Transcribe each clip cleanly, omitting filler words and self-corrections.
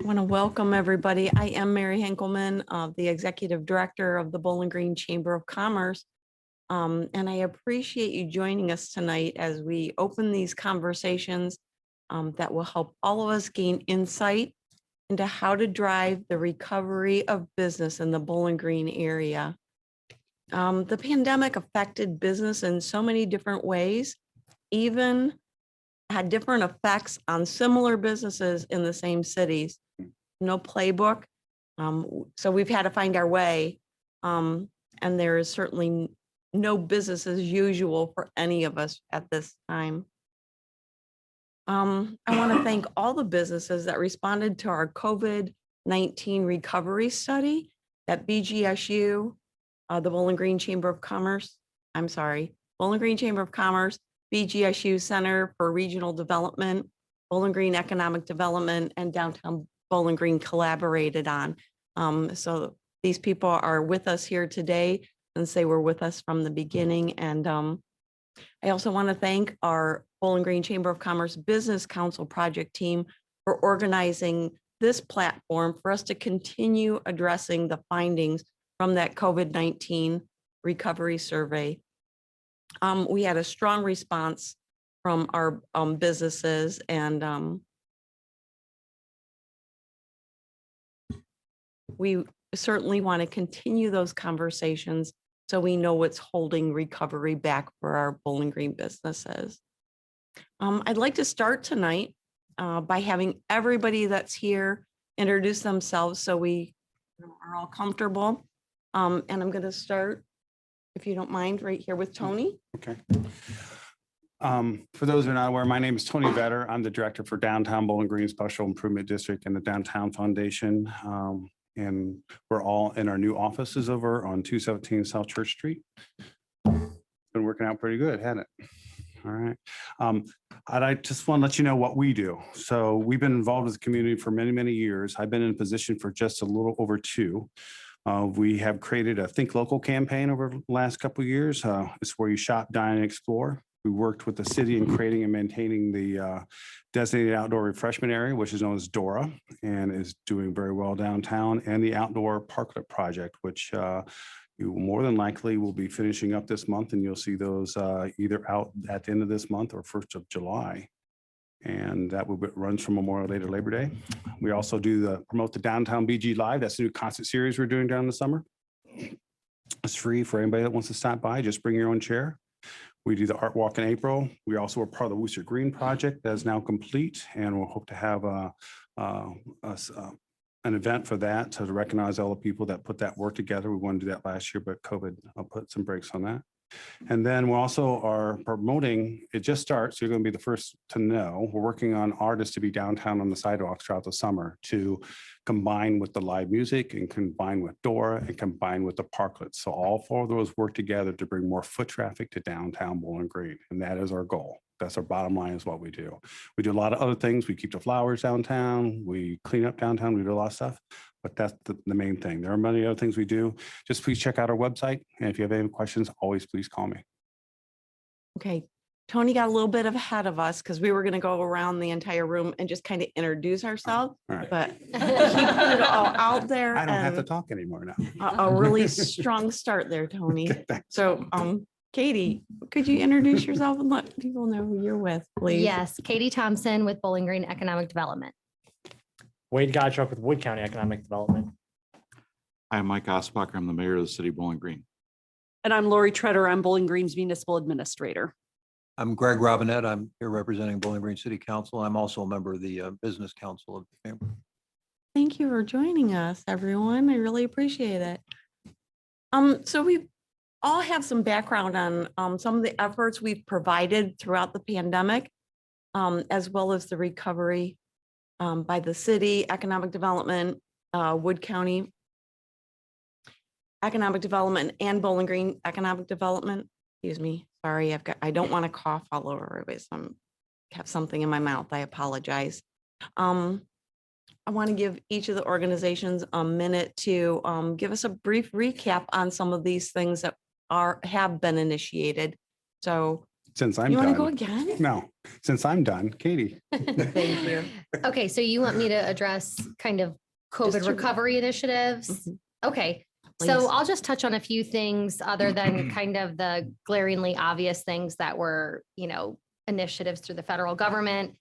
I want to welcome everybody. I am Mary Hinkelman, the Executive Director of the Bowling Green Chamber of Commerce. And I appreciate you joining us tonight as we open these conversations that will help all of us gain insight into how to drive the recovery of business in the Bowling Green area. The pandemic affected business in so many different ways, even had different effects on similar businesses in the same cities. No playbook. So we've had to find our way. And there is certainly no business as usual for any of us at this time. I want to thank all the businesses that responded to our COVID-19 recovery study at BGSU, the Bowling Green Chamber of Commerce. Bowling Green Chamber of Commerce, BGSU Center for Regional Development, Bowling Green Economic Development, and Downtown Bowling Green collaborated on. So these people are with us here today and they were with us from the beginning. And I also want to thank our Bowling Green Chamber of Commerce Business Council project team for organizing this platform for us to continue addressing the findings from that COVID-19 recovery survey. We had a strong response from our businesses, and we certainly want to continue those conversations so we know what's holding recovery back for our Bowling Green businesses. I'd like to start tonight by having everybody that's here introduce themselves so we are all comfortable. And I'm going to start, if you don't mind, right here with Tony. Okay. For those who are not aware, my name is Tony Vetter. I'm the director for Downtown Bowling Green Special Improvement District and the Downtown Foundation. And we're all in our new offices over on 217 South Church Street. Been working out pretty good, hasn't it? All right. I just want to let you know what we do. So we've been involved with the community for many, many years. I've been in position for just a little over 2. We have created a Think Local campaign over the last couple of years. It's where you shop, dine, and explore. We worked with the city in creating and maintaining the designated outdoor refreshment area, which is known as DORA, and is doing very well downtown, and the outdoor parklet project, which you more than likely will be finishing up this month, and you'll see those either out at the end of this month or 1st of July. And that runs from Memorial Day to Labor Day. We also do promote the Downtown BG Live. That's the new concert series we're doing during the summer. It's free for anybody that wants to stop by. Just bring your own chair. We do the art walk in April. We also are part of the Worcester Green project that is now complete, and we'll hope to have an event for that to recognize all the people that put that work together. We wanted to do that last year, but COVID put some brakes on that. And then we also are promoting, it just starts, so you're going to be the first to know, we're working on artists to be downtown on the sidewalks throughout the summer to combine with the live music and combine with DORA and combine with the parklets. So all 4 of those work together to bring more foot traffic to downtown Bowling Green. And that is our goal. That's our bottom line, is what we do. We do a lot of other things. We keep the flowers downtown. We clean up downtown. We do a lot of stuff. But that's the main thing. There are many other things we do. Just please check out our website. And if you have any questions, always please call me. Okay. Tony got a little bit ahead of us because we were going to go around the entire room and just kind of introduce ourselves. All right. But he put it all out there. I don't have to talk anymore now. A really strong start there, Tony. Okay, So, Katie, could you introduce yourself and let people know who you're with, please? Yes, Kati Thompson with Bowling Green Economic Development. Wade Gottschalk with Wood County Economic Development. I'm Mike Aspacher. I'm the mayor of the city of Bowling Green. And I'm Lori Tretter. I'm Bowling Green's municipal administrator. I'm Greg Robinette. I'm here representing Bowling Green City Council. I'm also a member of the Business Council of the Chamber. Thank you for joining us, everyone. I really appreciate it. So we all have some background on some of the efforts we've provided throughout the pandemic, as well as the recovery by the city, economic development, Wood County Economic Development, and Bowling Green Economic Development. Excuse me. Sorry, I don't want to cough all over everybody. So I have something in my mouth. I apologize. I want to give each of the organizations a minute to give us a brief recap on some of these things that have been initiated. So Since I'm You want to go done. again? No, since I'm done, Katie. Thank you. Okay, so you want me to address kind of COVID Just to- recovery initiatives? Mhm. Okay, Please. so I'll just touch on a few things other than kind of the glaringly obvious things that were, initiatives through the federal government.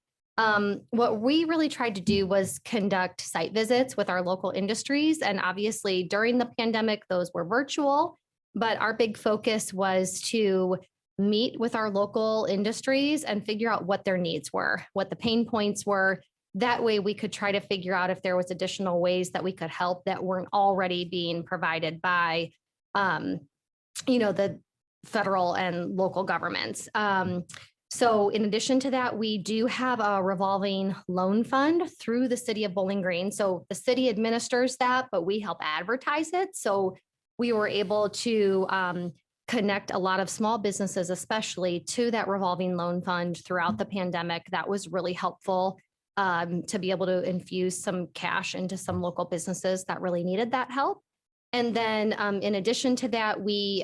What we really tried to do was conduct site visits with our local industries. And obviously during the pandemic, those were virtual, but our big focus was to meet with our local industries and figure out what their needs were, what the pain points were. That way we could try to figure out if there was additional ways that we could help that weren't already being provided by, the federal and local governments. So in addition to that, we do have a revolving loan fund through the city of Bowling Green. So the city administers that, but we help advertise it. So we were able to connect a lot of small businesses, especially to that revolving loan fund throughout the pandemic. That was really helpful to be able to infuse some cash into some local businesses that really needed that help. And then in addition to that, we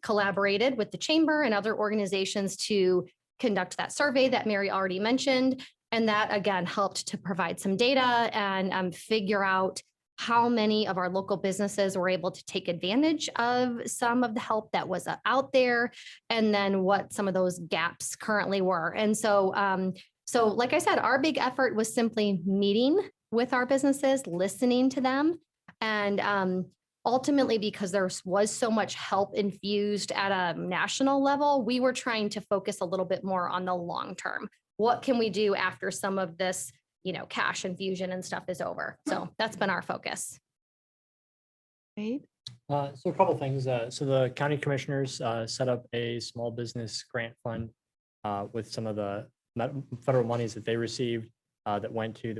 collaborated with the chamber and other organizations to conduct that survey that Mary already mentioned. And that again helped to provide some data and figure out how many of our local businesses were able to take advantage of some of the help that was out there, and then what some of those gaps currently were. And so, like I said, our big effort was simply meeting with our businesses, listening to them, and ultimately, because there was so much help infused at a national level, we were trying to focus a little bit more on the long term. What can we do after some of this, cash infusion and stuff is over? So that's been our focus. Right. So a couple things. So the county commissioners set up a small business grant fund with some of the federal monies that they received that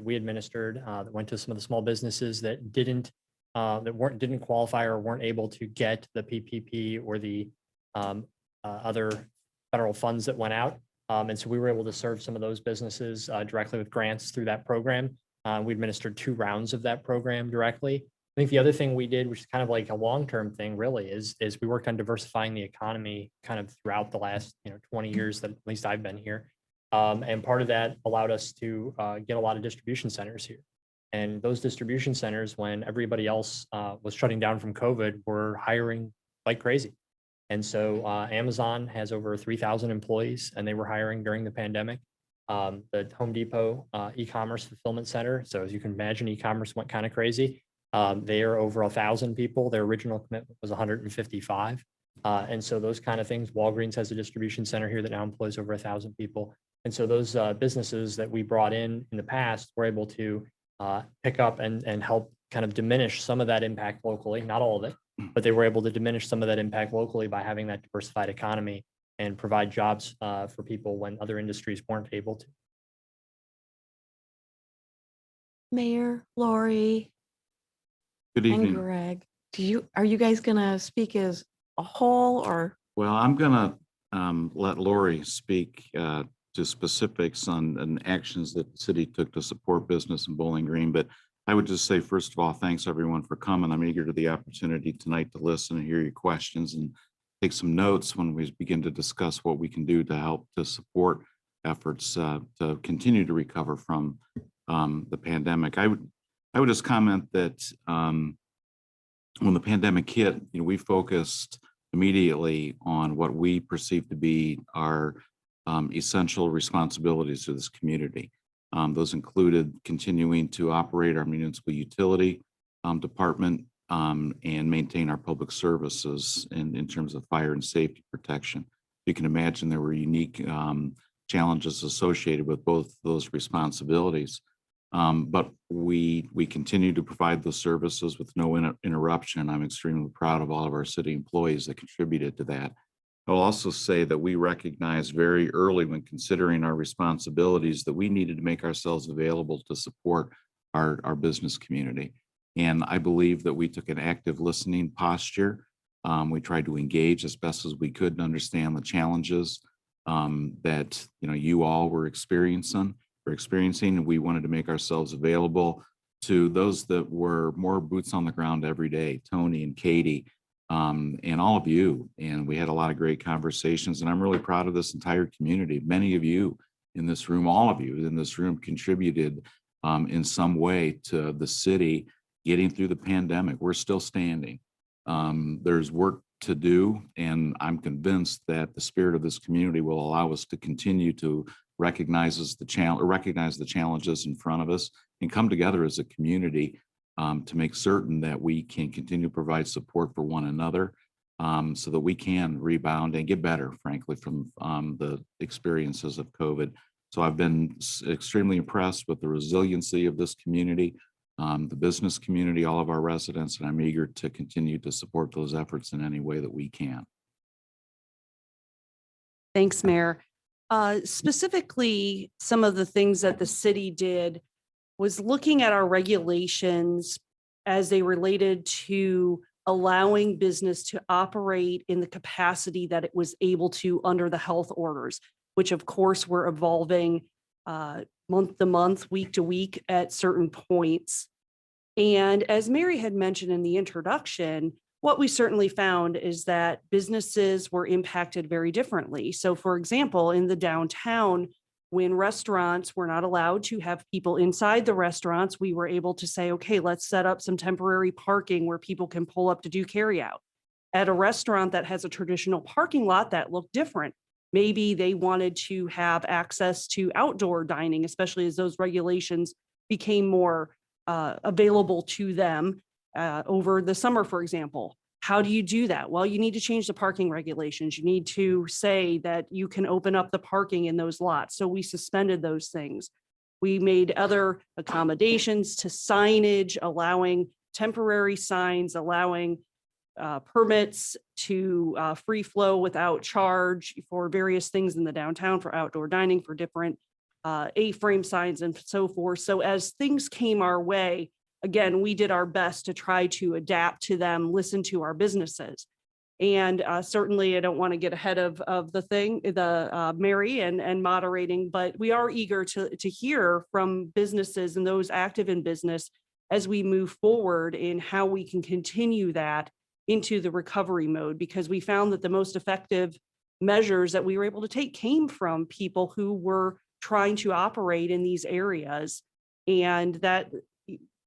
we administered, that went to some of the small businesses that didn't qualify or weren't able to get the PPP or the other federal funds that went out. And so we were able to serve some of those businesses directly with grants through that program. We administered 2 rounds of that program directly. I think the other thing we did, which is kind of like a long-term thing really, is we worked on diversifying the economy kind of throughout the last 20 years that at least I've been here. And part of that allowed us to get a lot of distribution centers here. And those distribution centers, when everybody else was shutting down from COVID, were hiring like crazy. And so Amazon has over 3,000 employees, and they were hiring during the pandemic. The Home Depot e-commerce fulfillment center. So as you can imagine, e-commerce went kind of crazy. They are over 1,000 people. Their original commitment was 155. And so those kind of things. Walgreens has a distribution center here that now employs over 1,000 people. And so those businesses that we brought in the past were able to pick up and help kind of diminish some of that impact locally, not all of it, but they were able to diminish some of that impact locally by having that diversified economy and provide jobs for people when other industries weren't able to. Mayor, Lori, Good and evening. Greg, are you guys gonna speak as a whole or? Well, I'm gonna let Lori speak to specifics on actions that the city took to support business in Bowling Green. But I would just say, first of all, thanks everyone for coming. I'm eager to the opportunity tonight to listen and hear your questions and take some notes when we begin to discuss what we can do to help to support efforts to continue to recover from the pandemic. I would just comment that when the pandemic hit, we focused immediately on what we perceive to be our essential responsibilities to this community. Those included continuing to operate our municipal utility department and maintain our public services in terms of fire and safety protection. You can imagine there were unique challenges associated with both those responsibilities. But we continue to provide those services with no interruption. I'm extremely proud of all of our city employees that contributed to that. I'll also say that we recognized very early when considering our responsibilities that we needed to make ourselves available to support our business community. And I believe that we took an active listening posture. We tried to engage as best as we could and understand the challenges that you all were experiencing, and we wanted to make ourselves available to those that were more boots on the ground every day, Tony and Katie, and all of you. And we had a lot of great conversations, and I'm really proud of this entire community. Many of you in this room, all of you in this room contributed in some way to the city getting through the pandemic. We're still standing. There's work to do, and I'm convinced that the spirit of this community will allow us to continue to recognize the challenges in front of us and come together as a community to make certain that we can continue to provide support for one another so that we can rebound and get better, frankly, from the experiences of COVID. So I've been extremely impressed with the resiliency of this community, the business community, all of our residents, and I'm eager to continue to support those efforts in any way that we can. Thanks, Mayor. Specifically, some of the things that the city did was looking at our regulations as they related to allowing business to operate in the capacity that it was able to under the health orders, which of course were evolving month to month, week to week at certain points. And as Mary had mentioned in the introduction, what we certainly found is that businesses were impacted very differently. So for example, in the downtown, when restaurants were not allowed to have people inside the restaurants, we were able to say, okay, let's set up some temporary parking where people can pull up to do carryout. At a restaurant that has a traditional parking lot, that looked different. Maybe they wanted to have access to outdoor dining, especially as those regulations became more available to them over the summer, for example. How do you do that? Well, you need to change the parking regulations. You need to say that you can open up the parking in those lots. So we suspended those things. We made other accommodations to signage, allowing temporary signs, allowing permits to free flow without charge for various things in the downtown, for outdoor dining, for different A-frame signs and so forth. So as things came our way, again, we did our best to try to adapt to them, listen to our businesses. And certainly I don't want to get ahead of Mary and moderating, but we are eager to hear from businesses and those active in business as we move forward in how we can continue that into the recovery mode, because we found that the most effective measures that we were able to take came from people who were trying to operate in these areas, and that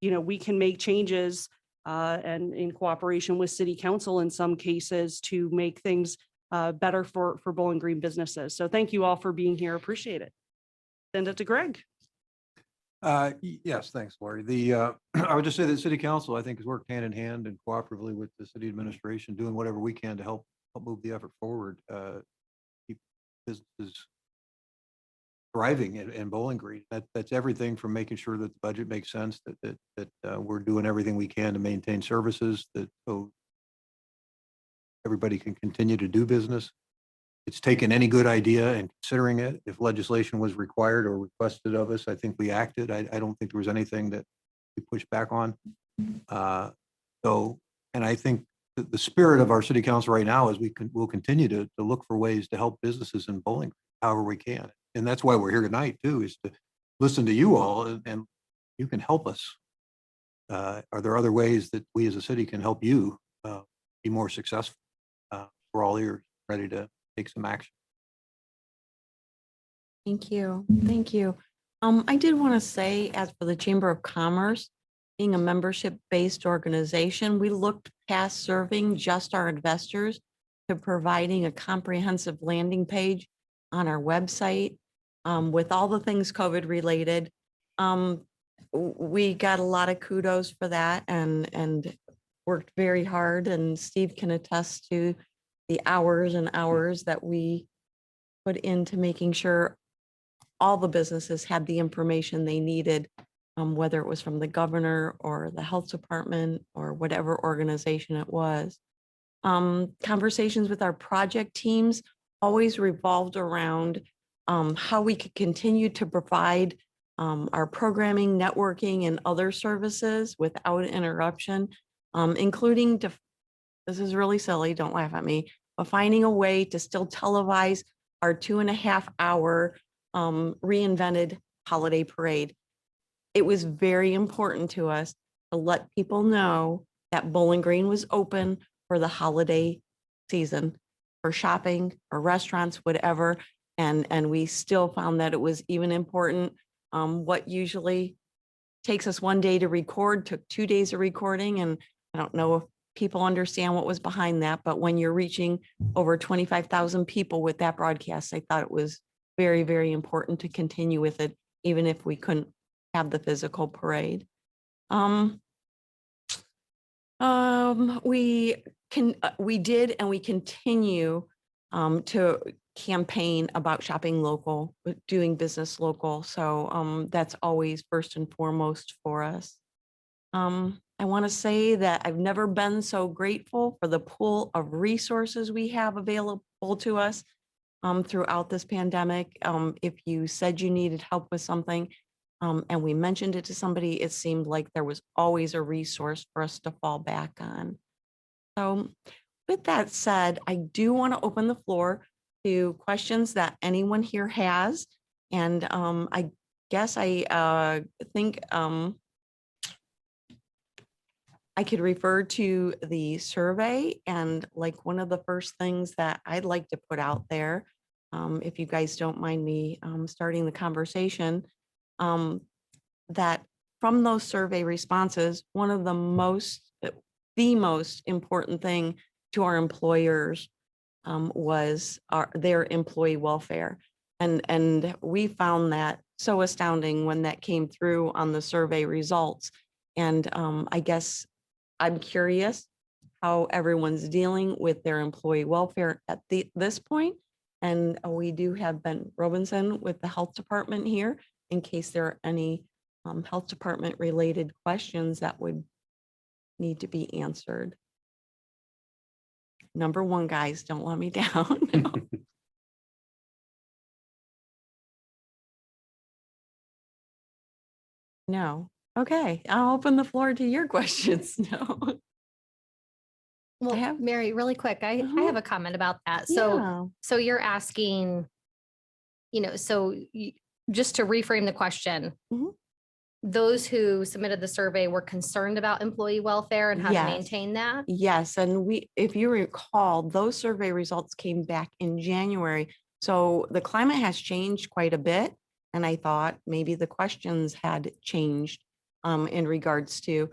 we can make changes and in cooperation with City Council in some cases to make things better for Bowling Green businesses. So thank you all for being here. Appreciate it. Send it to Greg. Yes, thanks, Lori. I would just say that City Council, I think, has worked hand in hand and cooperatively with the city administration, doing whatever we can to help move the effort forward, keep businesses thriving in Bowling Green. That's everything from making sure that the budget makes sense, that we're doing everything we can to maintain services, so everybody can continue to do business. It's taken any good idea and considering it. If legislation was required or requested of us, I think we acted. I don't think there was anything that we pushed back on. And I think the spirit of our city council right now is we'll continue to look for ways to help businesses in Bowling Green however we can. And that's why we're here tonight too, is to listen to you all and you can help us. Are there other ways that we as a city can help you be more successful? We're all ears, ready to take some action. Thank you. Thank you. I did want to say, as for the Chamber of Commerce, being a membership-based organization, we looked past serving just our investors to providing a comprehensive landing page on our website with all the things COVID related. We got a lot of kudos for that and worked very hard, and Steve can attest to the hours and hours that we put into making sure all the businesses had the information they needed, whether it was from the governor or the health department or whatever organization it was. Conversations with our project teams always revolved around how we could continue to provide our programming, networking, and other services without interruption, including, this is really silly, don't laugh at me, but finding a way to still televise our 2.5-hour reinvented holiday parade. It was very important to us to let people know that Bowling Green was open for the holiday season, for shopping or restaurants, whatever. And we still found that it was even important. What usually takes us one day to record took 2 days of recording. And I don't know if people understand what was behind that, but when you're reaching over 25,000 people with that broadcast, I thought it was very, very important to continue with it, even if we couldn't have the physical parade. We did and we continue to campaign about shopping local, doing business local. So that's always first and foremost for us. I want to say that I've never been so grateful for the pool of resources we have available to us throughout this pandemic. If you said you needed help with something and we mentioned it to somebody, it seemed like there was always a resource for us to fall back on. So with that said, I do want to open the floor to questions that anyone here has. And I guess I think I could refer to the survey, and like one of the first things that I'd like to put out there, if you guys don't mind me starting the conversation, that from those survey responses, one of the most important thing to our employers was their employee welfare. And we found that so astounding when that came through on the survey results. And I guess I'm curious how everyone's dealing with their employee welfare at this point. And we do have Ben Robinson with the health department here in case there are any health department related questions that would need to be answered. Number one, guys, don't let me down. No. Okay, I'll open the floor to your questions now. Well, have- Mary, really quick, I Mhm. have a comment about that. So, Yeah. so you're asking, just to reframe the question, Mhm. those who submitted the survey were concerned about employee welfare and how to Yes. maintain that? Yes, and if you recall, those survey results came back in January. So the climate has changed quite a bit. And I thought maybe the questions had changed in regards to,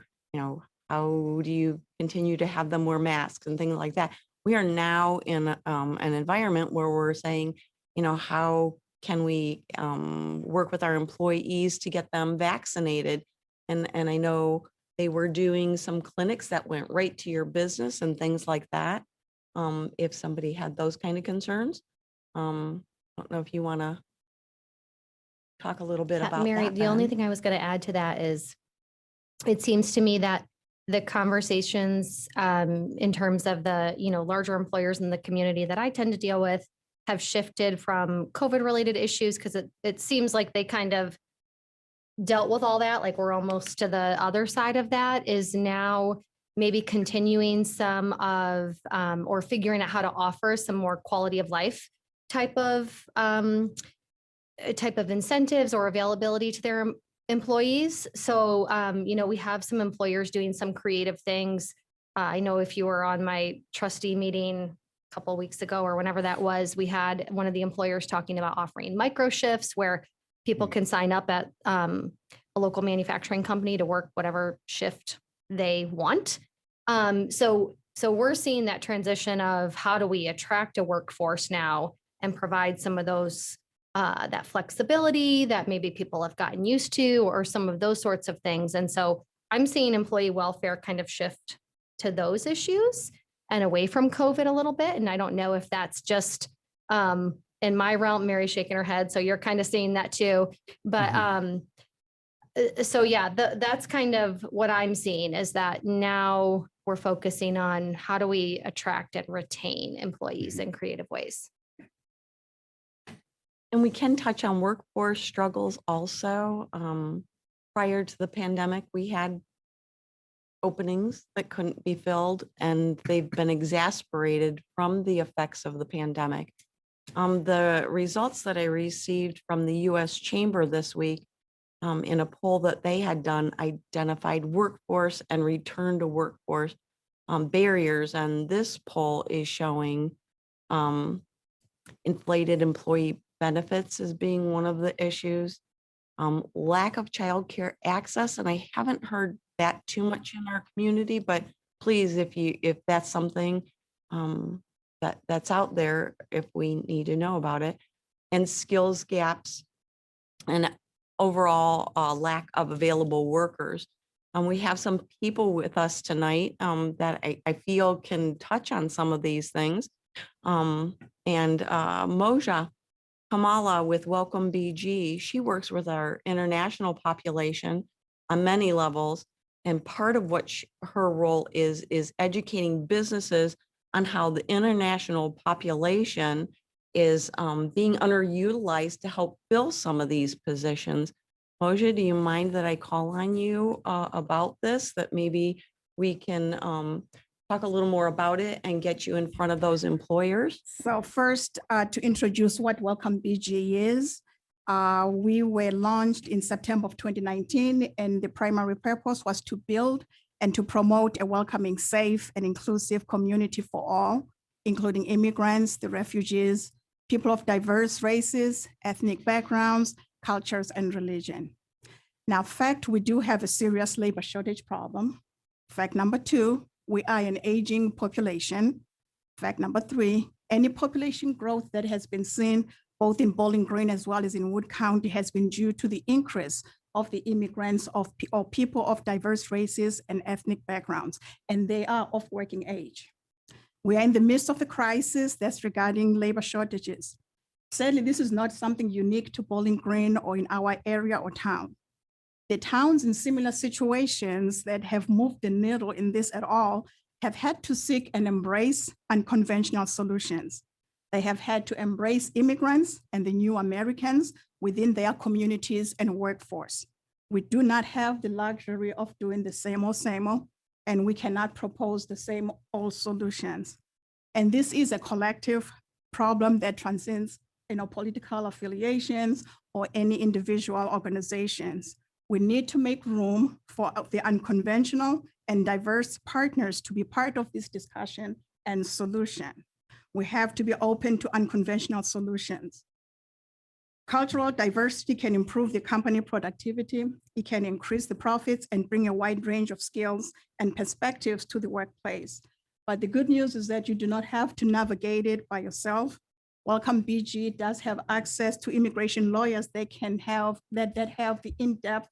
how do you continue to have them wear masks and things like that? We are now in an environment where we're saying, how can we work with our employees to get them vaccinated? And I know they were doing some clinics that went right to your business and things like that. If somebody had those kind of concerns. I don't know if you want to talk a little bit about Mary, that. the only Ben. thing I was going to add to that is, it seems to me that the conversations in terms of the, larger employers in the community that I tend to deal with have shifted from COVID related issues, because it seems like they kind of dealt with all that, like we're almost to the other side of that, is now maybe continuing some of or figuring out how to offer some more quality of life type of incentives or availability to their employees. So, we have some employers doing some creative things. I know if you were on my trustee meeting a couple of weeks ago or whenever that was, we had one of the employers talking about offering micro shifts where people can sign up at a local manufacturing company to work whatever shift they want. So we're seeing that transition of how do we attract a workforce now and provide some of those that flexibility that maybe people have gotten used to, or some of those sorts of things. And so I'm seeing employee welfare kind of shift to those issues and away from COVID a little bit. And I don't know if that's just in my realm. Mary's shaking her head, so you're kind of seeing that too. But so yeah, that's kind of what I'm seeing, is that now we're focusing on how do we attract and retain employees in creative ways. And we can touch on workforce struggles also. Prior to the pandemic, we had openings that couldn't be filled, and they've been exacerbated from the effects of the pandemic. The results that I received from the U.S. Chamber this week in a poll that they had done identified workforce and return to workforce barriers, and this poll is showing inflated employee benefits as being one of the issues. Lack of childcare access, and I haven't heard that too much in our community, but please, if that's something that's out there, if we need to know about it, and skills gaps and overall lack of available workers. We have some people with us tonight that I feel can touch on some of these things. Moja Kamala with Welcome BG, she works with our international population on many levels. And part of what her role is educating businesses on how the international population is being underutilized to help fill some of these positions. Moja, do you mind that I call on you about this, that maybe we can talk a little more about it and get you in front of those employers? So first, to introduce what Welcome BG is, we were launched in September of 2019, and the primary purpose was to build and to promote a welcoming, safe, and inclusive community for all, including immigrants, the refugees, people of diverse races, ethnic backgrounds, cultures, and religion. Now, fact, we do have a serious labor shortage problem. Fact number 2, we are an aging population. Fact number 3, any population growth that has been seen both in Bowling Green as well as in Wood County has been due to the increase of the immigrants or people of diverse races and ethnic backgrounds, and they are of working age. We are in the midst of a crisis that's regarding labor shortages. Sadly, this is not something unique to Bowling Green or in our area or town. The towns in similar situations that have moved the needle in this at all have had to seek and embrace unconventional solutions. They have had to embrace immigrants and the new Americans within their communities and workforce. We do not have the luxury of doing the same old, and we cannot propose the same old solutions. And this is a collective problem that transcends political affiliations or any individual organizations. We need to make room for the unconventional and diverse partners to be part of this discussion and solution. We have to be open to unconventional solutions. Cultural diversity can improve the company productivity. It can increase the profits and bring a wide range of skills and perspectives to the workplace. But the good news is that you do not have to navigate it by yourself. Welcome BG does have access to immigration lawyers that have the in-depth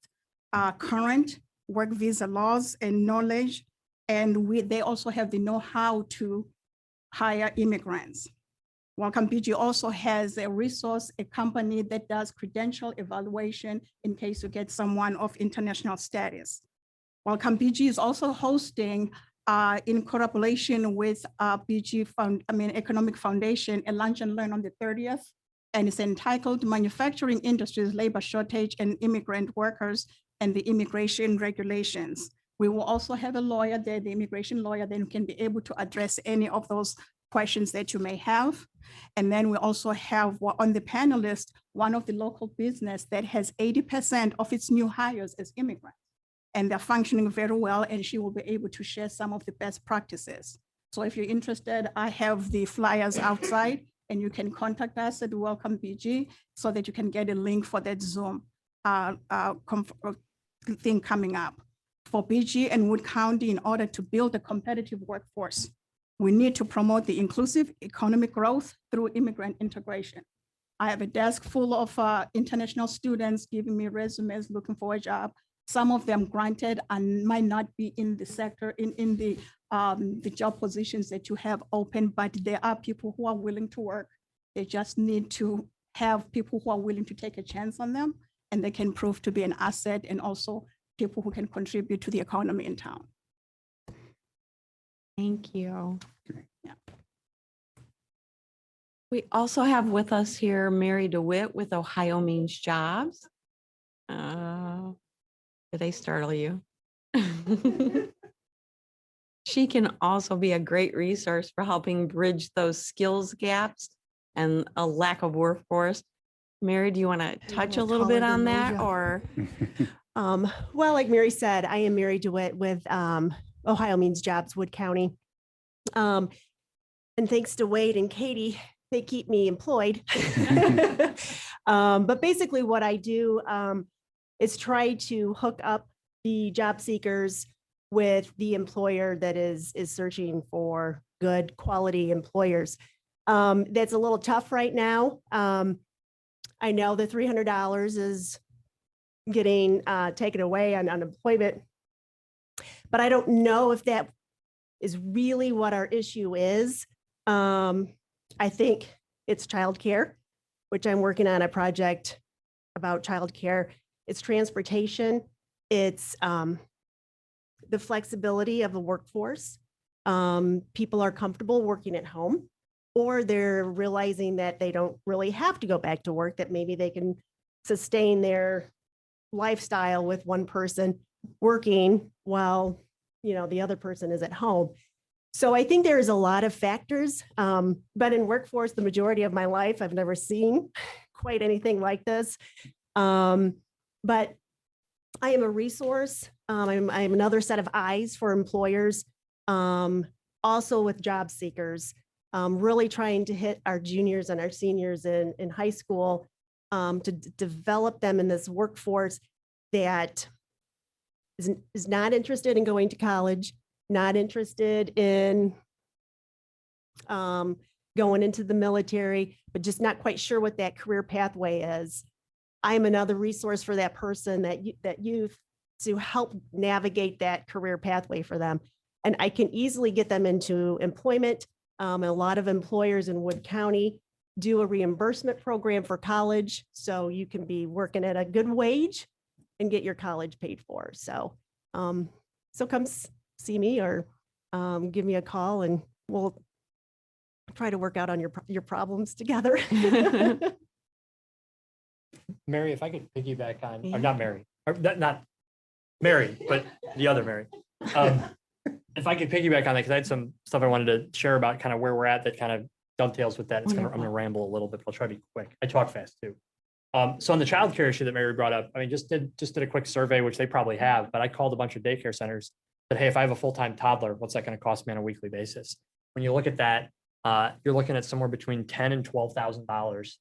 current work visa laws and knowledge. And they also have the know-how to hire immigrants. Welcome BG also has a resource, a company that does credential evaluation in case you get someone of international status. Welcome BG is also hosting in collaboration with Economic Foundation, a lunch and learn on the 30th, and it's entitled Manufacturing Industries, Labor Shortage and Immigrant Workers and the Immigration Regulations. We will also have a lawyer there, the immigration lawyer, then can be able to address any of those questions that you may have. And then we also have on the panelist, one of the local business that has 80% of its new hires as immigrants. And they're functioning very well, and she will be able to share some of the best practices. So if you're interested, I have the flyers outside, and you can contact us at Welcome BG so that you can get a link for that Zoom thing coming up. For BG and Wood County, in order to build a competitive workforce, we need to promote the inclusive economic growth through immigrant integration. I have a desk full of international students giving me resumes looking for a job. Some of them granted and might not be in the sector, in the job positions that you have open, but there are people who are willing to work. They just need to have people who are willing to take a chance on them, and they can prove to be an asset, and also people who can contribute to the economy in town. Thank you. Yeah. We also have with us here Mary DeWitt with Ohio Means Jobs. Did I startle you? She can also be a great resource for helping bridge those skills gaps and a lack of workforce. Mary, do you want to touch a little bit on that, or? Well, like Mary said, I am Mary DeWitt with Ohio Means Jobs, Wood County. And thanks to Wade and Katie, they keep me employed. But basically what I do is try to hook up the job seekers with the employer that is searching for good quality employers. That's a little tough right now. I know the $300 is getting taken away on unemployment, but I don't know if that is really what our issue is. I think it's childcare, which I'm working on a project about childcare. It's transportation. It's the flexibility of the workforce. People are comfortable working at home, or they're realizing that they don't really have to go back to work, that maybe they can sustain their lifestyle with one person working while, the other person is at home. So I think there's a lot of factors, but in workforce, the majority of my life, I've never seen quite anything like this. But I am a resource. I'm another set of eyes for employers, also with job seekers, really trying to hit our juniors and our seniors in high school to develop them in this workforce that is not interested in going to college, not interested in going into the military, but just not quite sure what that career pathway is. I'm another resource for that person, that youth, to help navigate that career pathway for them. And I can easily get them into employment. A lot of employers in Wood County do a reimbursement program for college. So you can be working at a good wage and get your college paid for. So, so come see me or give me a call and we'll try to work out on your problems together. Mary, if I could piggyback on, Yeah. not Mary, or not Mary, but the other Mary. If I could piggyback on that, because I had some stuff I wanted to share about kind of where we're at that kind of dovetails with that. I'm going to ramble a little bit, but I'll try to be quick. I talk fast too. So on the childcare issue that Mary brought up, I mean, just did a quick survey, which they probably have, but I called a bunch of daycare centers, said, hey, if I have a full-time toddler, what's that going to cost me on a weekly basis? When you look at that, you're looking at somewhere between $10,000 and $12,000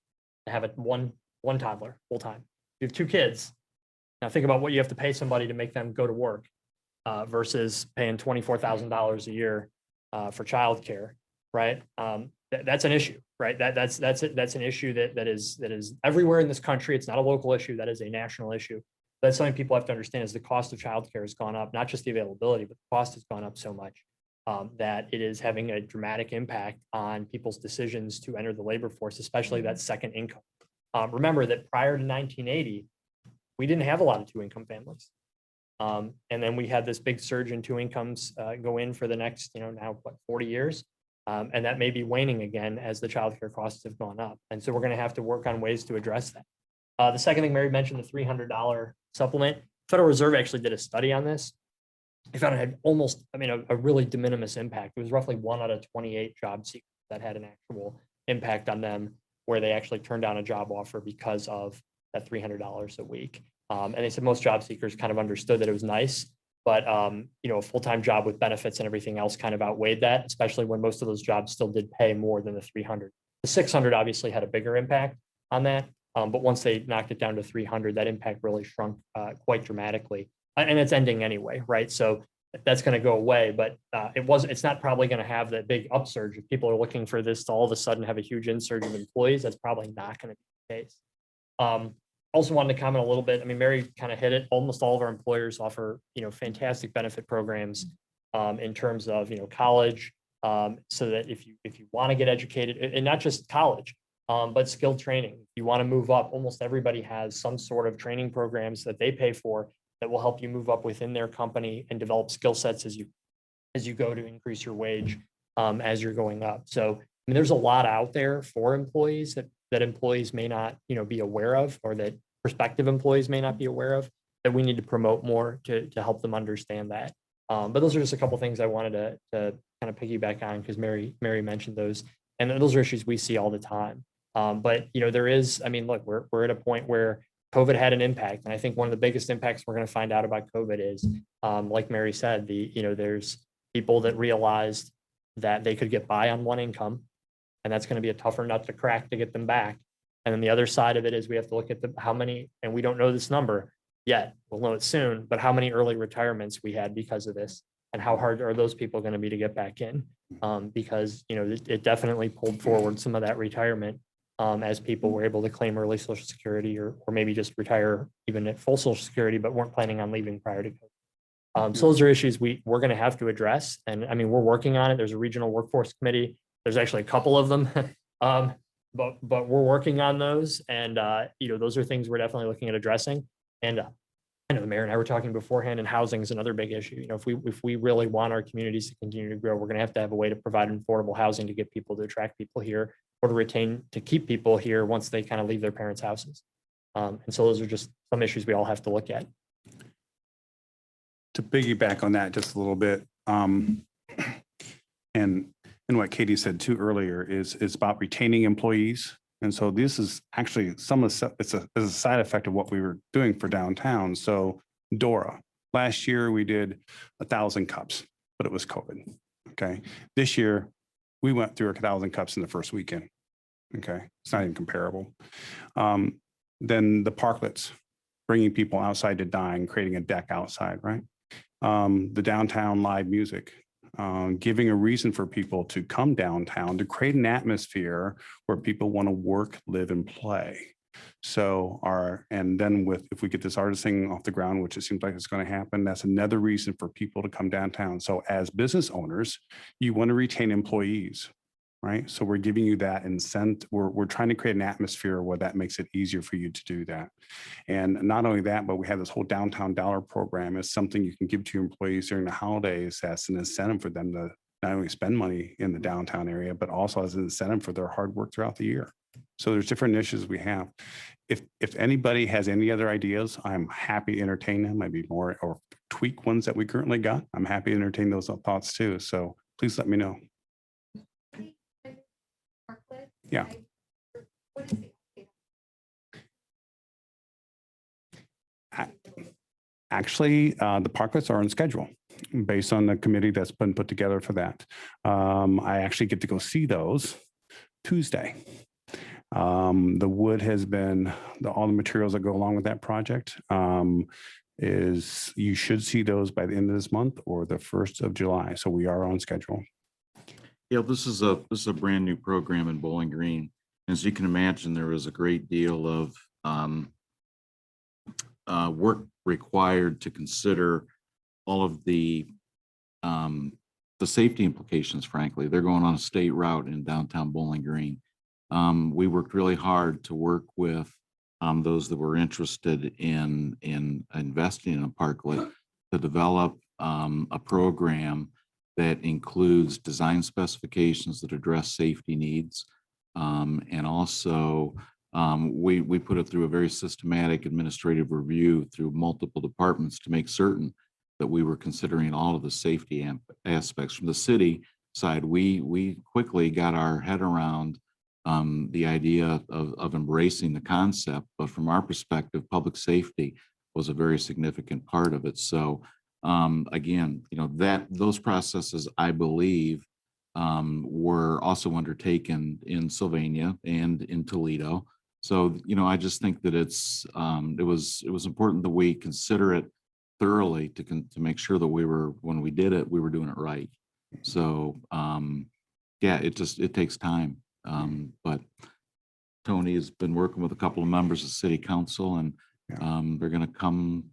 to have one toddler full-time. You have two kids. Now think about what you have to pay somebody to make them go to work versus paying $24,000 a year for childcare, right? That's an issue, right? That's an issue that is everywhere in this country. It's not a local issue. That is a national issue. That's something people have to understand is the cost of childcare has gone up, not just the availability, but the cost has gone up so much that it is having a dramatic impact on people's decisions to enter the labor force, especially that second income. Remember that prior to 1980, we didn't have a lot of two-income families. And then we had this big surge in two incomes go in for the next, now what, 40 years. And that may be waning again as the childcare costs have gone up. And so we're going to have to work on ways to address that. The second thing Mary mentioned, the $300 supplement. Federal Reserve actually did a study on this. They found it had almost, a really de minimis impact. It was roughly 1 out of 28 job seekers that had an actual impact on them, where they actually turned down a job offer because of that $300 a week. And they said most job seekers kind of understood that it was nice, but a full-time job with benefits and everything else kind of outweighed that, especially when most of those jobs still did pay more than the 300. The 600 obviously had a bigger impact on that, but once they knocked it down to 300, that impact really shrunk quite dramatically. And it's ending anyway, right? So that's going to go away, but it's not probably going to have that big upsurge. If people are looking for this to all of a sudden have a huge insurge of employees, that's probably not going to be the case. Also wanted to comment a little bit. Mary kind of hit it. Almost all of our employers offer, fantastic benefit programs in terms of, college, so that if you want to get educated, and not just college, but skilled training. If you want to move up, almost everybody has some sort of training programs that they pay for that will help you move up within their company and develop skill sets as you go to increase your wage as you're going up. So there's a lot out there for employees that employees may not, be aware of, or that prospective employees may not be aware of, that we need to promote more to help them understand that. But those are just a couple of things I wanted to kind of piggyback on, because Mary mentioned those, and those are issues we see all the time. But there is, look, we're at a point where COVID had an impact. And I think one of the biggest impacts we're going to find out about COVID is, like Mary said, there's people that realized that they could get by on one income, and that's going to be a tougher nut to crack to get them back. And then the other side of it is we have to look at how many, and we don't know this number yet, we'll know it soon, but how many early retirements we had because of this, and how hard are those people going to be to get back in? Because, it definitely pulled forward some of that retirement as people were able to claim early Social Security or maybe just retire even at full Social Security, but weren't planning on leaving prior to COVID. So those are issues we're going to have to address. And I mean, we're working on it. There's a regional workforce committee. There's actually a couple of them. But we're working on those. And, those are things we're definitely looking at addressing. And I know the mayor and I were talking beforehand, and housing is another big issue. If we really want our communities to continue to grow, we're going to have a way to provide affordable housing to get people, to attract people here, or to keep people here once they kind of leave their parents' houses. And so those are just some issues we all have to look at. To piggyback on that just a little bit, and what Katie said too earlier is about retaining employees. And so this is actually it's a side effect of what we were doing for downtown. So Dora, last year we did 1,000 cups, but it was COVID. Okay. This year we went through 1,000 cups in the first weekend. Okay. It's not even comparable. Then the parklets, bringing people outside to dine, creating a deck outside, right? The downtown live music, giving a reason for people to come downtown, to create an atmosphere where people want to work, live, and play. So if we get this artist thing off the ground, which it seems like it's going to happen, that's another reason for people to come downtown. So as business owners, you want to retain employees, right? So we're giving you that incentive. We're trying to create an atmosphere where that makes it easier for you to do that. And not only that, but we have this whole downtown dollar program is something you can give to your employees during the holidays. That's an incentive for them to not only spend money in the downtown area, but also as an incentive for their hard work throughout the year. So there's different initiatives we have. If anybody has any other ideas, I'm happy to entertain them. Maybe more or tweak ones that we currently got. I'm happy to entertain those thoughts too. So please let me know. Yeah. Actually, the parklets are on schedule based on the committee that's been put together for that. I actually get to go see those Tuesday. The wood has been, all the materials that go along with that project you should see those by the end of this month or the 1st of July. So we are on schedule. Yeah, this is a brand new program in Bowling Green. As you can imagine, there is a great deal of work required to consider all of the safety implications. Frankly, they're going on a state route in downtown Bowling Green. We worked really hard to work with those that were interested in investing in a parklet to develop a program that includes design specifications that address safety needs. And also we put it through a very systematic administrative review through multiple departments to make certain that we were considering all of the safety aspects. From the city side, we quickly got our head around the idea of embracing the concept, but from our perspective, public safety was a very significant part of it. So again, those processes, I believe, were also undertaken in Sylvania and in Toledo. So, I just think that it was important that we consider it thoroughly to make sure that when we did it, we were doing it right. So, yeah, it takes time. But Tony has been working with a couple of members of city council, and they're going to come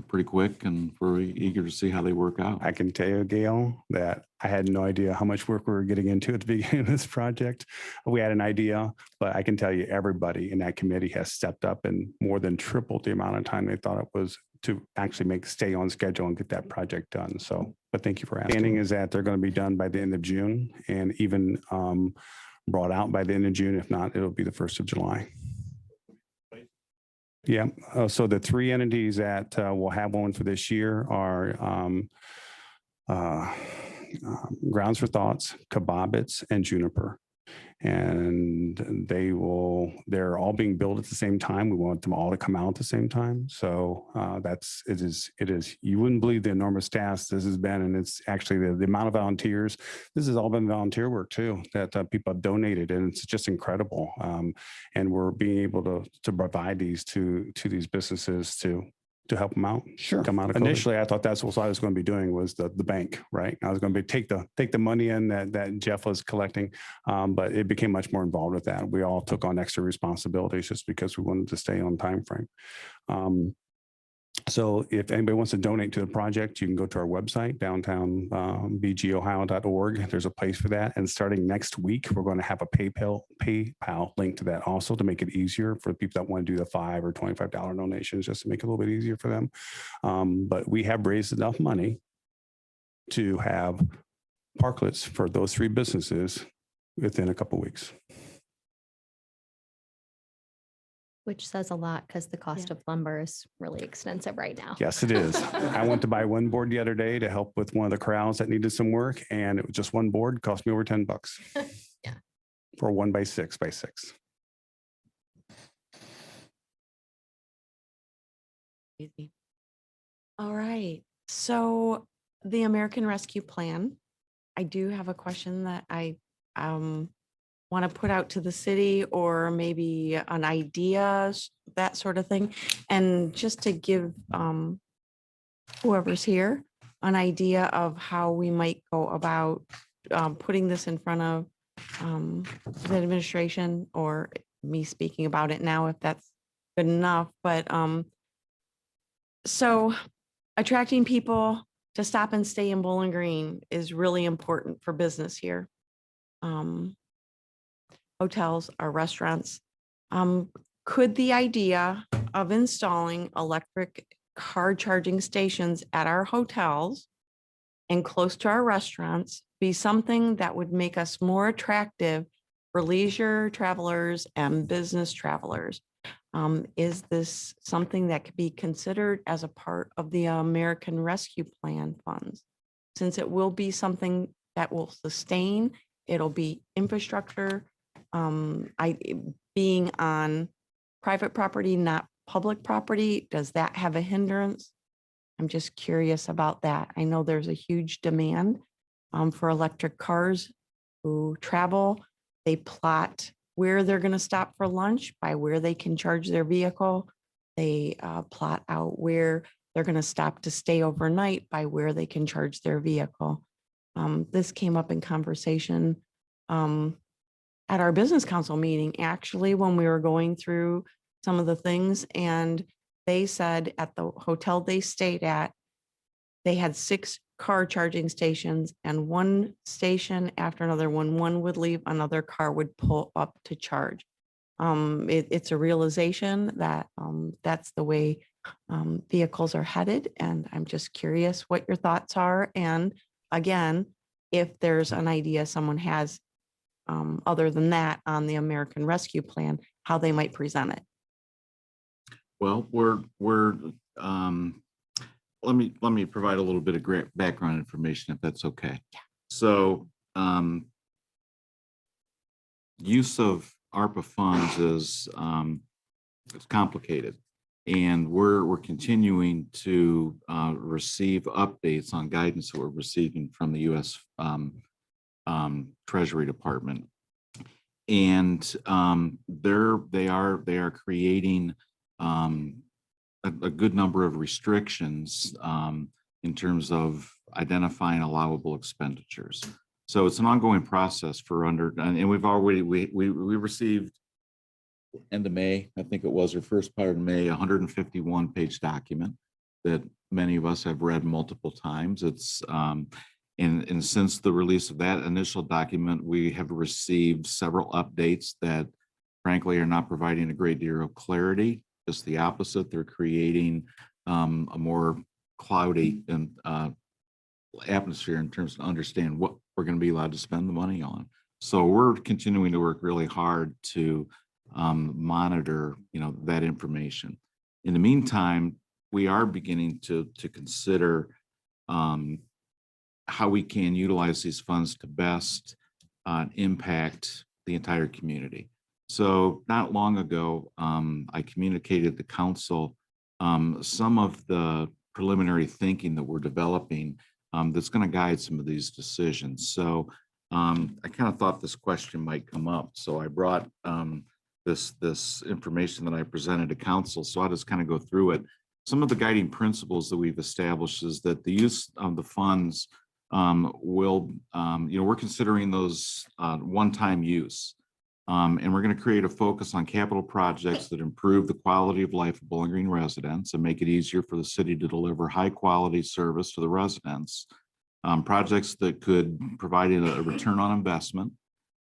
pretty quick, and we're eager to see how they work out. I can tell you, Gail, that I had no idea how much work we were getting into at the beginning of this project. We had an idea, but I can tell you everybody in that committee has stepped up and more than tripled the amount of time they thought it was to actually stay on schedule and get that project done. So, but thank you for asking. Planning is that they're going to be done by the end of June and even brought out by the end of June. If not, it'll be the 1st of July. Yeah, so the 3 entities that will have one for this year are Grounds for Thoughts, Kebabits, and Juniper. And they're all being built at the same time. We want them all to come out at the same time. So it is, you wouldn't believe the enormous task this has been. And it's actually the amount of volunteers. This has all been volunteer work too, that people have donated, and it's just incredible. And we're being able to provide these to these businesses to help them out. Sure. Come out of initially, I thought that's what I was going to be doing, was the bank, right? I was going to be take the money in that Jeff was collecting, but it became much more involved with that. We all took on extra responsibilities just because we wanted to stay on time frame. So if anybody wants to donate to the project, you can go to our website, downtownbgohio.org. There's a place for that. And starting next week, we're going to have a PayPal link to that also, to make it easier for people that want to do the $5 or $25 donations, just to make it a little bit easier for them. But we have raised enough money to have parklets for those 3 businesses within a couple of weeks. Which says a lot because the cost of lumber is really extensive right now. Yes, it is. I went to buy one board the other day to help with one of the corrals that needed some work, and it was just one board, cost me over $10. Yeah. For a 1x6 by 6. Easy. All right. So the American Rescue Plan, I do have a question that I want to put out to the city, or maybe an idea, that sort of thing. And just to give whoever's here an idea of how we might go about putting this in front of the administration, or me speaking about it now, if that's good enough. But so attracting people to stop and stay in Bowling Green is really important for business here. Hotels or restaurants. Could the idea of installing electric car charging stations at our hotels and close to our restaurants be something that would make us more attractive for leisure travelers and business travelers? Is this something that could be considered as a part of the American Rescue Plan funds? Since it will be something that will sustain, it'll be infrastructure, being on private property, not public property, does that have a hindrance? I'm just curious about that. I know there's a huge demand for electric cars who travel. They plot where they're going to stop for lunch by where they can charge their vehicle. They plot out where they're going to stop to stay overnight by where they can charge their vehicle. This came up in conversation at our business council meeting, actually, when we were going through some of the things, and they said at the hotel they stayed at, they had 6 car charging stations, and one station after another, when one would leave, another car would pull up to charge. It's a realization that that's the way vehicles are headed, and I'm just curious what your thoughts are. And again, if there's an idea someone has other than that on the American Rescue Plan, how they might present it. Well, let me provide a little bit of great background information, if that's okay. Yeah. So use of ARPA funds is it's complicated, and we're continuing to receive updates on guidance that we're receiving from the U.S. Treasury Department, and they are creating a good number of restrictions in terms of identifying allowable expenditures. So it's an ongoing process and we've already we received end of May, I think it was, or first part of May, 151-page document that many of us have read multiple times. It's and since the release of that initial document, we have received several updates that frankly are not providing a great deal of clarity. Just the opposite. They're creating a more cloudy and atmosphere in terms of understand what we're going to be allowed to spend the money on. So we're continuing to work really hard to monitor, that information. In the meantime, we are beginning to consider how we can utilize these funds to best impact the entire community. So not long ago, I communicated to council some of the preliminary thinking that we're developing that's going to guide some of these decisions. So I kind of thought this question might come up. So I brought this information that I presented to council. So I'll just kind of go through it. Some of the guiding principles that we've established is that the use of the funds will, we're considering those one-time use. And we're going to create a focus on capital projects that improve the quality of life of Bowling Green residents and make it easier for the city to deliver high quality service to the residents. Projects that could provide a return on investment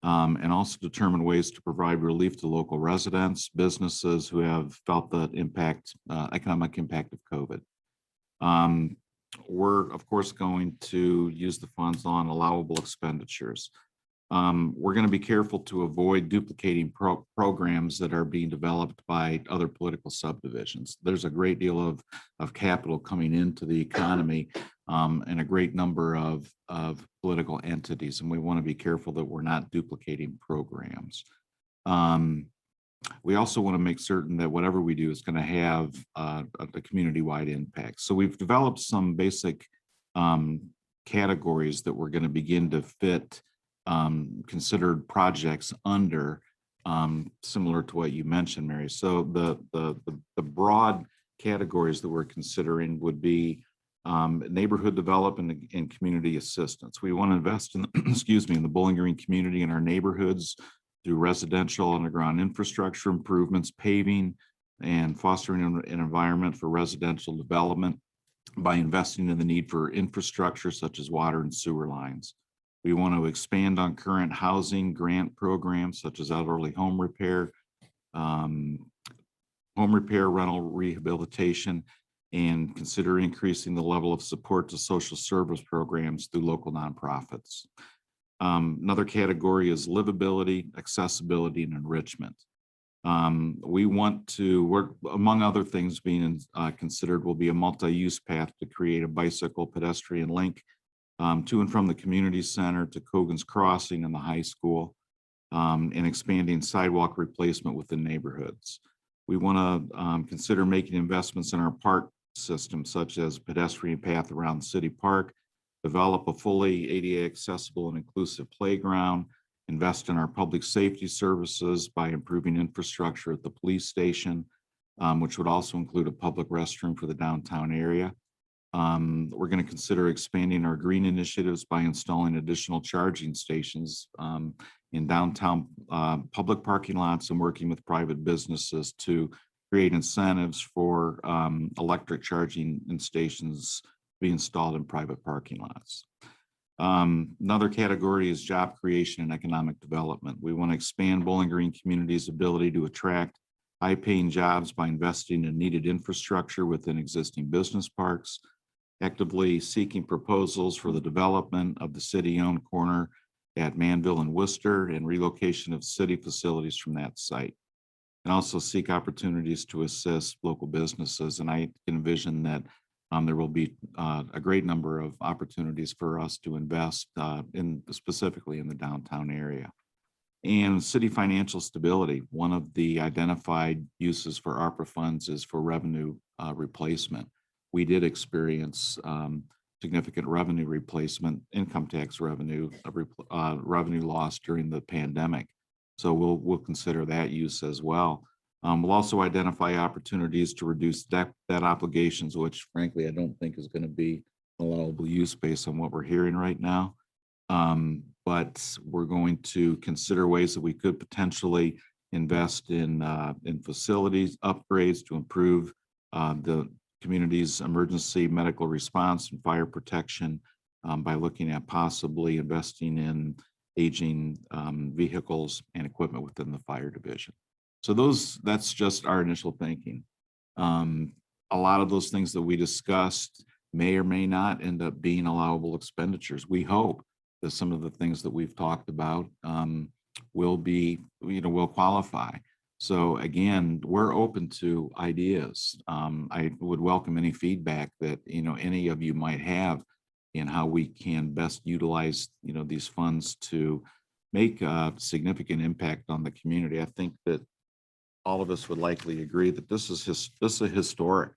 and also determine ways to provide relief to local residents, businesses who have felt the impact, economic impact of COVID. We're of course going to use the funds on allowable expenditures. We're going to be careful to avoid duplicating programs that are being developed by other political subdivisions. There's a great deal of capital coming into the economy and a great number of political entities, and we want to be careful that we're not duplicating programs. We also want to make certain that whatever we do is going to have a community-wide impact. So we've developed some basic categories that we're going to begin to fit considered projects under, similar to what you mentioned, Mary. So the broad categories that we're considering would be neighborhood development and community assistance. We want to invest in, in the Bowling Green community in our neighborhoods through residential underground infrastructure improvements, paving, and fostering an environment for residential development by investing in the need for infrastructure such as water and sewer lines. We want to expand on current housing grant programs such as elderly home repair, rental rehabilitation, and consider increasing the level of support to social service programs through local nonprofits. Another category is livability, accessibility, and enrichment. We want to work, among other things being considered, will be a multi-use path to create a bicycle pedestrian link to and from the community center to Cogan's Crossing and the high school, and expanding sidewalk replacement within neighborhoods. We want to consider making investments in our park system, such as pedestrian path around the city park, develop a fully ADA accessible and inclusive playground, invest in our public safety services by improving infrastructure at the police station, which would also include a public restroom for the downtown area. We're going to consider expanding our green initiatives by installing additional charging stations in downtown public parking lots and working with private businesses to create incentives for electric charging stations be installed in private parking lots. Another category is job creation and economic development. We want to expand Bowling Green community's ability to attract high-paying jobs by investing in needed infrastructure within existing business parks, actively seeking proposals for the development of the city-owned corner at Manville and Worcester and relocation of city facilities from that site, and also seek opportunities to assist local businesses. And I envision that there will be a great number of opportunities for us to invest specifically in the downtown area. And city financial stability. One of the identified uses for ARPA funds is for revenue replacement. We did experience significant revenue replacement, income tax revenue, revenue loss during the pandemic. So we'll consider that use as well. We'll also identify opportunities to reduce debt obligations, which frankly, I don't think is going to be allowable use based on what we're hearing right now. But we're going to consider ways that we could potentially invest in facilities upgrades to improve the community's emergency medical response and fire protection by looking at possibly investing in aging vehicles and equipment within the fire division. So that's just our initial thinking. A lot of those things that we discussed may or may not end up being allowable expenditures. We hope that some of the things that we've talked about will qualify. So again, we're open to ideas. I would welcome any feedback that any of you might have in how we can best utilize these funds to make a significant impact on the community. I think that all of us would likely agree that this is a historic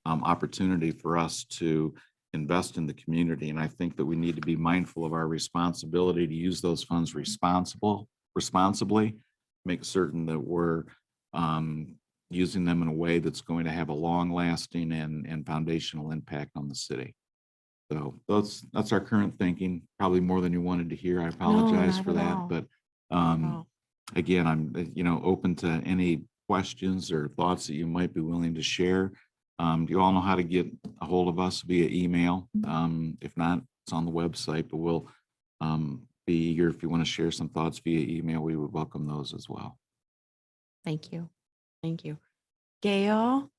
opportunity for us to invest in the community. And I think that we need to be mindful of our responsibility to use those funds responsibly, make certain that we're using them in a way that's going to have a long lasting and foundational impact on the city. So that's our current thinking, probably more than you wanted to hear. I apologize not for at that, all. but all. again, I'm, open to any questions or thoughts that you might be willing to share. You all know how to get a hold of us via email. If not, it's on the website, but we'll be eager if you want to share some thoughts via email. We would welcome those as well. Thank you. Thank you. Gail,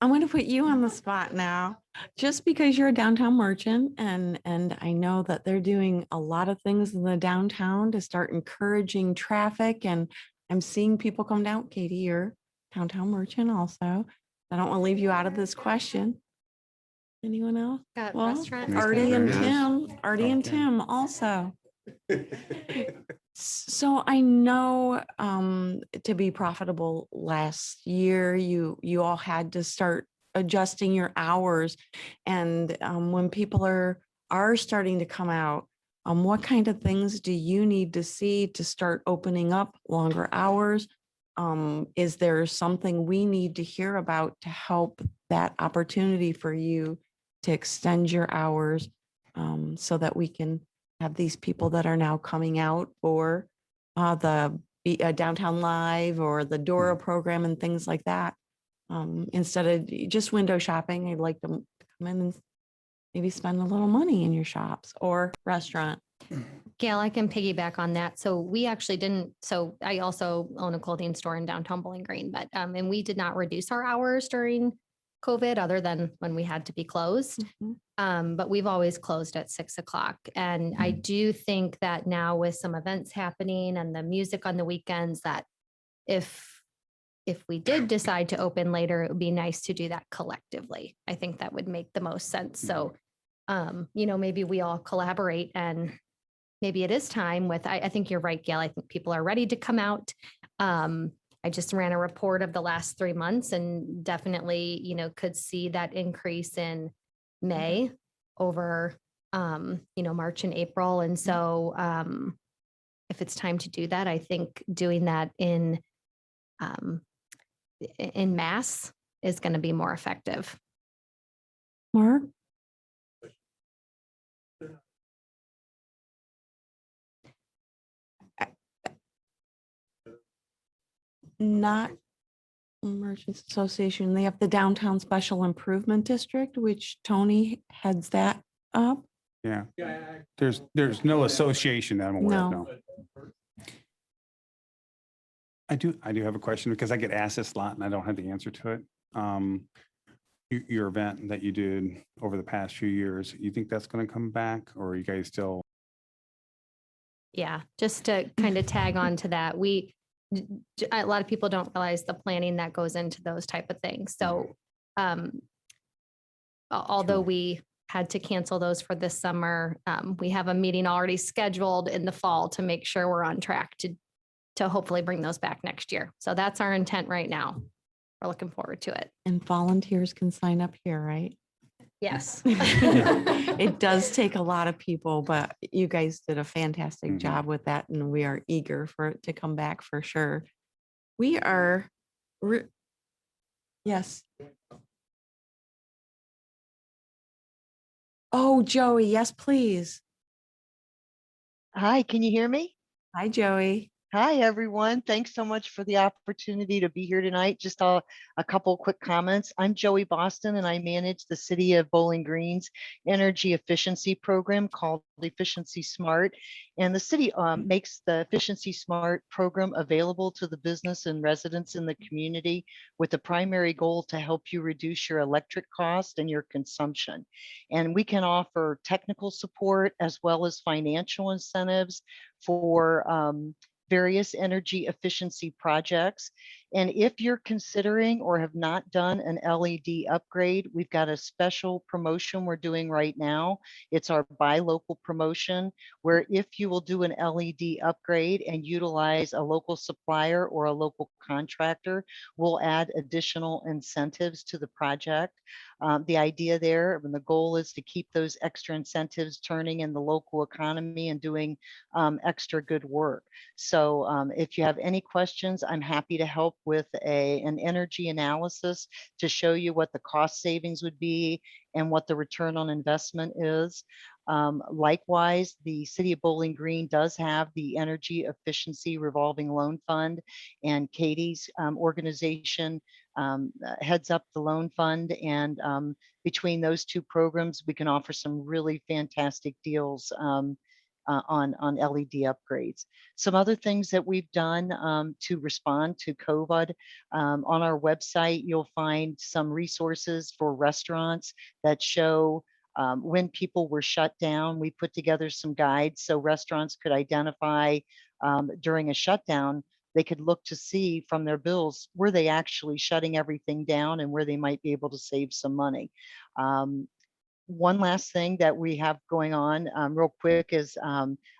I'm going to put you on the spot now, just because you're a downtown merchant and I know that they're doing a lot of things in the downtown to start encouraging traffic, and I'm seeing people come down. Katie, you're a downtown merchant also. I don't want to leave you out of this question. Anyone else? Got Well, restaurant. Artie and Yes. Tim, Artie and Okay. Tim also. So I know to be profitable last year, you all had to start adjusting your hours. And when people are starting to come out, what kind of things do you need to see to start opening up longer hours? Is there something we need to hear about to help that opportunity for you to extend your hours so that we can have these people that are now coming out for the Downtown Live or the Dora program and things like that? Instead of just window shopping, I'd like them to come in and maybe spend a little money in your shops or restaurant. Gail, I can piggyback on that. So we actually didn't, so I also own a clothing store in downtown Bowling Green, but, and we did not reduce our hours during COVID other than when we had to be closed. But we've always closed at 6 o'clock. And I do think that now with some events happening and the music on the weekends, that if we did decide to open later, it would be nice to do that collectively. I think that would make the most sense. So, maybe we all collaborate, and maybe it is time with, I think you're right, Gail. I think people are ready to come out. I just ran a report of the last 3 months and definitely, could see that increase in May over, March and April. And so if it's time to do that, I think doing that in mass is going to be more effective. Mark? Not Merchants Association. They have the Downtown Special Improvement District, which Tony heads that up. Yeah. There's no association that I'm aware of, No. no. I do have a question because I get asked this a lot and I don't have the answer to it. Your event that you did over the past few years, you think that's going to come back, or are you guys still? Yeah, just to kind of tag on to that, a lot of people don't realize the planning that goes into those type of things. So although we had to cancel those for this summer, we have a meeting already scheduled in the fall to make sure we're on track to hopefully bring those back next year. So that's our intent right now. We're looking forward to it. And volunteers can sign up here, right? Yes. It does take a lot of people, but you guys did a fantastic Mhm. job with that, and we are eager for it to come back for sure. We are, yes. Oh, Joey, yes, please. Hi, can you hear me? Hi, Joey. Hi, everyone. Thanks so much for the opportunity to be here tonight. Just a couple quick comments. I'm Joey Boston, and I manage the City of Bowling Green's energy efficiency program called Efficiency Smart. And the city makes the Efficiency Smart program available to the business and residents in the community with the primary goal to help you reduce your electric cost and your consumption. And we can offer technical support as well as financial incentives for various energy efficiency projects. And if you're considering or have not done an LED upgrade, we've got a special promotion we're doing right now. It's our buy local promotion, where if you will do an LED upgrade and utilize a local supplier or a local contractor, we'll add additional incentives to the project. The idea there and the goal is to keep those extra incentives turning in the local economy and doing extra good work. So if you have any questions, I'm happy to help with an energy analysis to show you what the cost savings would be and what the return on investment is. Likewise, the City of Bowling Green does have the Energy Efficiency Revolving Loan Fund, and Kati's organization heads up the loan fund. And between those two programs, we can offer some really fantastic deals on LED upgrades. Some other things that we've done to respond to COVID, on our website, you'll find some resources for restaurants that show when people were shut down. We put together some guides so restaurants could identify during a shutdown. They could look to see from their bills, were they actually shutting everything down and where they might be able to save some money. One last thing that we have going on real quick is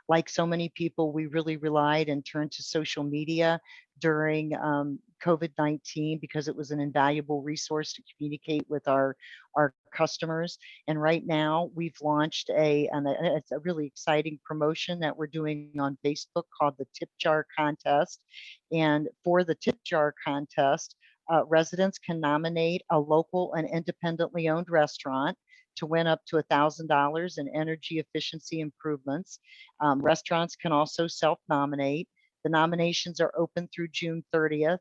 like so many people, we really relied and turned to social media during COVID-19 because it was an invaluable resource to communicate with our customers. And right now we've launched it's a really exciting promotion that we're doing on Facebook called the Tip Jar Contest. And for the Tip Jar Contest, residents can nominate a local and independently owned restaurant to win up to $1,000 in energy efficiency improvements. Restaurants can also self-nominate. The nominations are open through June 30th.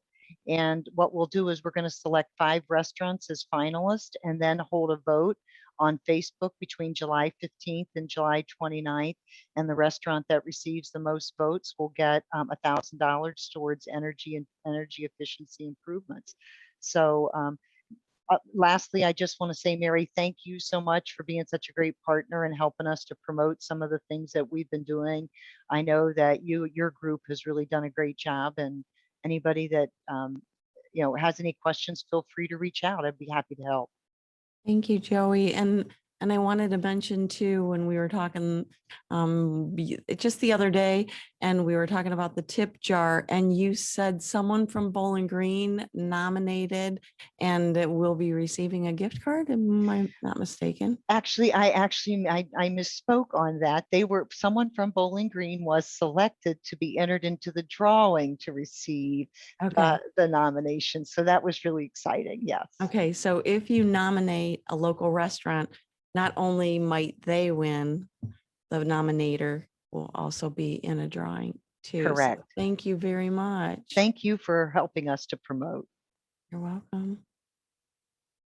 And what we'll do is we're going to select 5 restaurants as finalists and then hold a vote on Facebook between July 15th and July 29th. And the restaurant that receives the most votes will get $1,000 towards energy and energy efficiency improvements. So lastly, I just want to say, Mary, thank you so much for being such a great partner and helping us to promote some of the things that we've been doing. I know that your group has really done a great job, and anybody that has any questions, feel free to reach out. I'd be happy to help. Thank you, Joey. And I wanted to mention too, when we were talking just the other day, and we were talking about the tip jar, and you said someone from Bowling Green nominated and will be receiving a gift card. Am I not mistaken? Actually, I misspoke on that. Someone from Bowling Green was selected to be entered into the drawing to receive Okay. the nomination. So that was really exciting. Yes. Okay. So if you nominate a local restaurant, not only might they win, the nominator will also be in a drawing too. So Correct. thank you very much. Thank you for helping us to promote. You're welcome.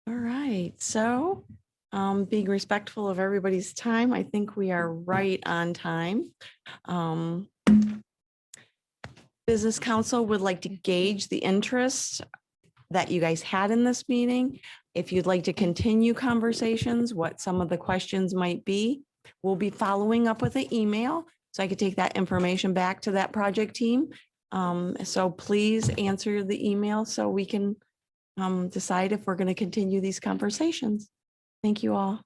All right. So being respectful of everybody's time, I think we are right on time. Business Council would like to gauge the interest that you guys had in this meeting. If you'd like to continue conversations, what some of the questions might be, we'll be following up with an email so I could take that information back to that project team. So please answer the email so we can decide if we're going to continue these conversations. Thank you all.